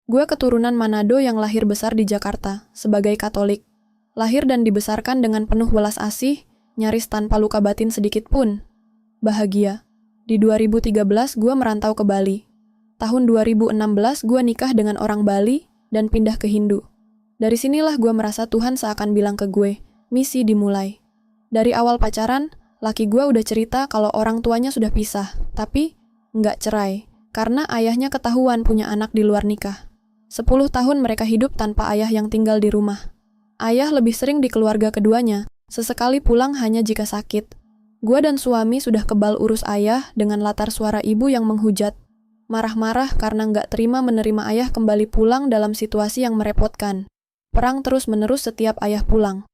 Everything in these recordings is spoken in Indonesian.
Gue keturunan Manado yang lahir besar di Jakarta, sebagai Katolik. Lahir dan dibesarkan dengan penuh welas asih, nyaris tanpa luka batin sedikit pun. Bahagia. Di 2013 gue merantau ke Bali. Tahun 2016 gue nikah dengan orang Bali dan pindah ke Hindu. Dari sinilah gue merasa Tuhan seakan bilang ke gue, misi dimulai. Dari awal pacaran, laki gue udah cerita kalau orang tuanya sudah pisah, tapi nggak cerai, karena ayahnya ketahuan punya anak di luar nikah. 10 tahun mereka hidup tanpa ayah yang tinggal di rumah. Ayah lebih sering di keluarga keduanya, sesekali pulang hanya jika sakit. Gue dan suami sudah kebal urus ayah dengan latar suara ibu yang menghujat. Marah-marah karena nggak terima menerima ayah kembali pulang dalam situasi yang merepotkan. Perang terus-menerus setiap ayah pulang.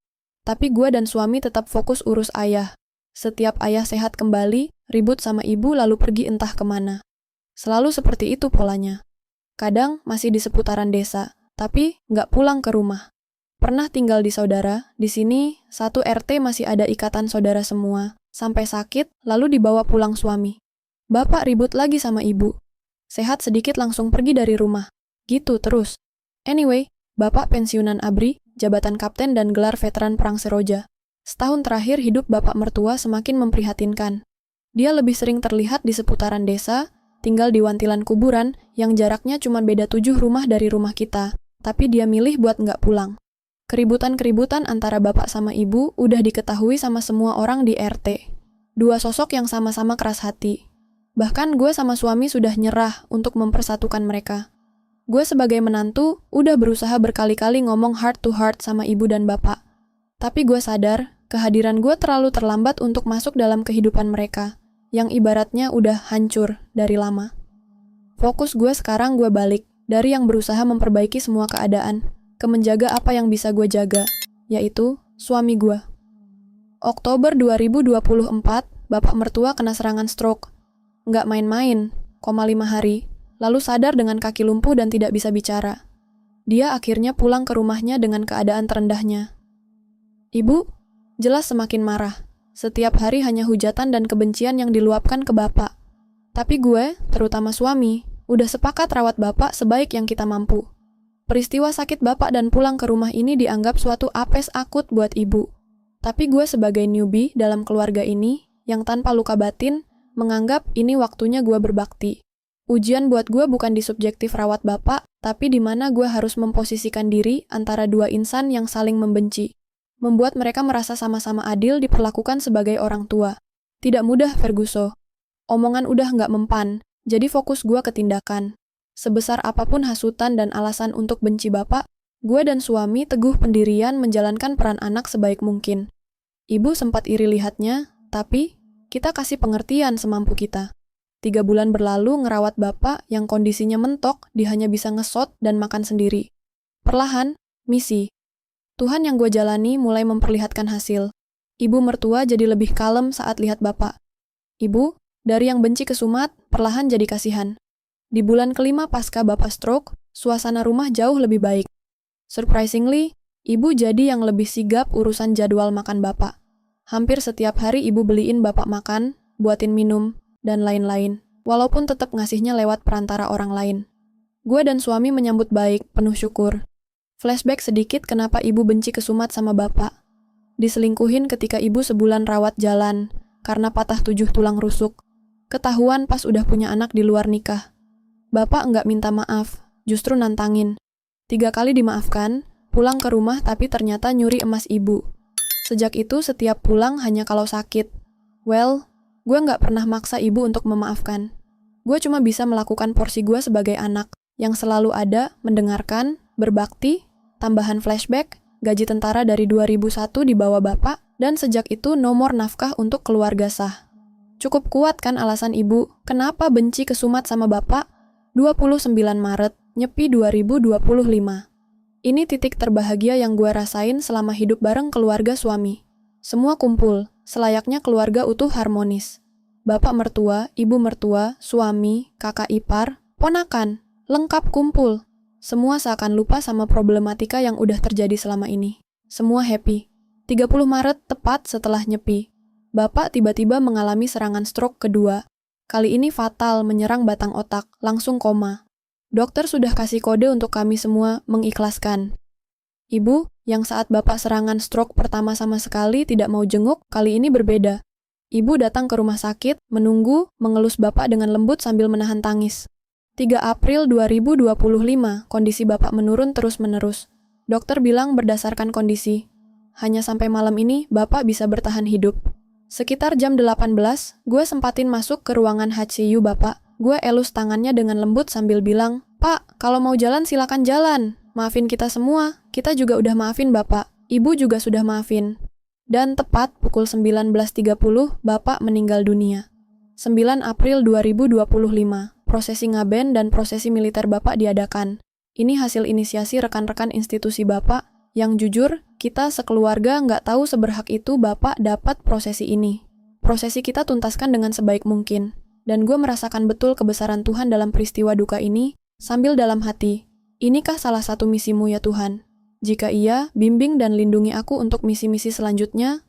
Tapi gue dan suami tetap fokus urus ayah. Setiap ayah sehat kembali, ribut sama ibu lalu pergi entah kemana. Selalu seperti itu polanya. Kadang masih di seputaran desa, tapi nggak pulang ke rumah. Pernah tinggal di saudara, di sini satu RT masih ada ikatan saudara semua. Sampai sakit, lalu dibawa pulang suami. Bapak ribut lagi sama ibu. Sehat sedikit langsung pergi dari rumah. Gitu terus. Anyway, bapak pensiunan ABRI, jabatan kapten dan gelar veteran Perang Seroja. Setahun terakhir hidup bapak mertua semakin memprihatinkan. Dia lebih sering terlihat di seputaran desa, tinggal di wantilan kuburan yang jaraknya cuma beda 7 rumah dari rumah kita, tapi dia milih buat nggak pulang. Keributan-keributan antara bapak sama ibu udah diketahui sama semua orang di RT. Dua sosok yang sama-sama keras hati. Bahkan gue sama suami sudah nyerah untuk mempersatukan mereka. Gue sebagai menantu udah berusaha berkali-kali ngomong heart to heart sama ibu dan bapak. Tapi gue sadar, kehadiran gue terlalu terlambat untuk masuk dalam kehidupan mereka, yang ibaratnya udah hancur dari lama. Fokus gue sekarang gue balik, dari yang berusaha memperbaiki semua keadaan, ke menjaga apa yang bisa gue jaga, yaitu suami gue. Oktober 2024, bapak mertua kena serangan stroke. Nggak main-main, 5 hari, lalu sadar dengan kaki lumpuh dan tidak bisa bicara. Dia akhirnya pulang ke rumahnya dengan keadaan terendahnya. Ibu, jelas semakin marah. Setiap hari hanya hujatan dan kebencian yang diluapkan ke bapak. Tapi gue, terutama suami, udah sepakat rawat bapak sebaik yang kita mampu. Peristiwa sakit bapak dan pulang ke rumah ini dianggap suatu apes akut buat ibu. Tapi gue sebagai newbie dalam keluarga ini, yang tanpa luka batin, menganggap ini waktunya gue berbakti. Ujian buat gue bukan di subjektif rawat bapak, tapi di mana gue harus memposisikan diri antara dua insan yang saling membenci. Membuat mereka merasa sama-sama adil diperlakukan sebagai orang tua. Tidak mudah, Ferguso. Omongan udah nggak mempan, jadi fokus gue ke tindakan. Sebesar apapun hasutan dan alasan untuk benci bapak, gue dan suami teguh pendirian menjalankan peran anak sebaik mungkin. Ibu sempat iri lihatnya, tapi kita kasih pengertian semampu kita. 3 bulan berlalu ngerawat bapak yang kondisinya mentok, dia hanya bisa ngesot dan makan sendiri. Perlahan, misi. Tuhan yang gue jalani mulai memperlihatkan hasil. Ibu mertua jadi lebih kalem saat lihat bapak. Ibu, dari yang benci kesumat, perlahan jadi kasihan. Di bulan kelima pasca bapak stroke, suasana rumah jauh lebih baik. Surprisingly, ibu jadi yang lebih sigap urusan jadwal makan bapak. Hampir setiap hari ibu beliin bapak makan, buatin minum, dan lain-lain, walaupun tetap ngasihnya lewat perantara orang lain. Gue dan suami menyambut baik, penuh syukur. Flashback sedikit kenapa ibu benci kesumat sama bapak. Diselingkuhin ketika ibu sebulan rawat jalan, karena patah 7 tulang rusuk. Ketahuan pas udah punya anak di luar nikah. Bapak nggak minta maaf, justru nantangin. 3 kali dimaafkan, pulang ke rumah tapi ternyata nyuri emas ibu. Sejak itu setiap pulang hanya kalau sakit. Well, gue nggak pernah maksa ibu untuk memaafkan. Gue cuma bisa melakukan porsi gue sebagai anak, yang selalu ada, mendengarkan, berbakti, tambahan flashback, gaji tentara dari 2001 dibawa bapak, dan sejak itu nomor nafkah untuk keluarga sah. Cukup kuat kan alasan ibu, kenapa benci kesumat sama bapak? 29 Maret, Nyepi 2025. Ini titik terbahagia yang gue rasain selama hidup bareng keluarga suami. Semua kumpul, selayaknya keluarga utuh harmonis. Bapak mertua, ibu mertua, suami, kakak ipar, ponakan, lengkap kumpul. Semua seakan lupa sama problematika yang udah terjadi selama ini. Semua happy. 30 Maret tepat setelah Nyepi. Bapak tiba-tiba mengalami serangan stroke kedua. Kali ini fatal menyerang batang otak, langsung koma. Dokter sudah kasih kode untuk kami semua mengikhlaskan. Ibu, yang saat Bapak serangan stroke pertama sama sekali tidak mau jenguk, kali ini berbeda. Ibu datang ke rumah sakit, menunggu, mengelus Bapak dengan lembut sambil menahan tangis. 3 April 2025, kondisi Bapak menurun terus-menerus. Dokter bilang berdasarkan kondisi, hanya sampai malam ini Bapak bisa bertahan hidup. Sekitar jam 18, gue sempatin masuk ke ruangan HCU Bapak. Gue elus tangannya dengan lembut sambil bilang, "Pak, kalau mau jalan silakan jalan. Maafin kita semua, kita juga udah maafin Bapak. Ibu juga sudah maafin." Dan tepat pukul 19.30, Bapak meninggal dunia. 9 April 2025, prosesi ngaben dan prosesi militer Bapak diadakan. Ini hasil inisiasi rekan-rekan institusi Bapak, yang jujur, kita sekeluarga nggak tahu seberhak itu Bapak dapat prosesi ini. Prosesi kita tuntaskan dengan sebaik mungkin. Dan gue merasakan betul kebesaran Tuhan dalam peristiwa duka ini, sambil dalam hati, inikah salah satu misimu ya Tuhan? Jika iya, bimbing dan lindungi aku untuk misi-misi selanjutnya,